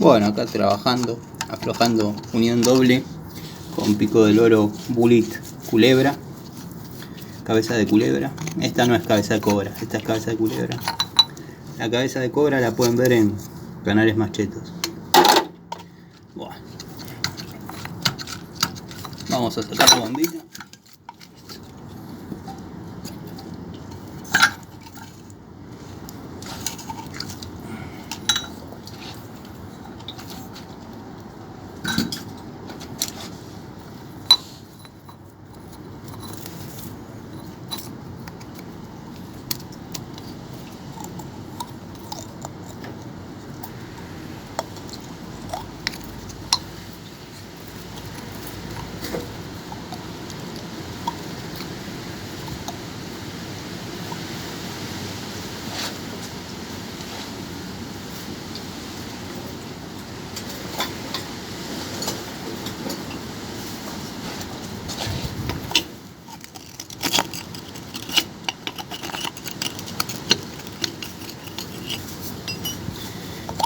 Bueno, acá trabajando, aflojando unión doble con pico del oro Bullet culebra, cabeza de culebra. Esta no es cabeza de cobra, esta es cabeza de culebra. La cabeza de cobra la pueden ver en canales más chetos. Bueno, vamos a sacar la bombilla.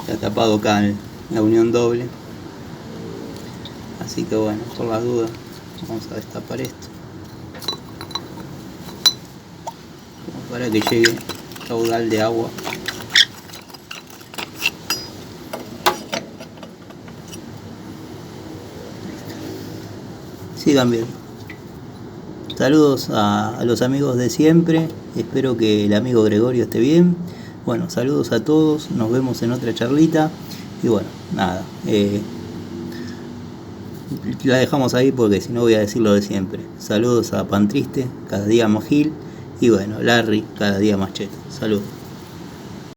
Está tapado acá la unión doble, así que bueno, por las dudas vamos a destapar esto para que llegue caudal de agua. Sigan bien. Saludos a los amigos de siempre, espero que el amigo Gregorio esté bien. Bueno, saludos a todos, nos vemos en otra charlita. Y bueno, nada, la dejamos ahí porque si no voy a decir lo de siempre. Saludos a Pan Triste, cada día más Gil. Y bueno, Larry, cada día más cheto. Saludos.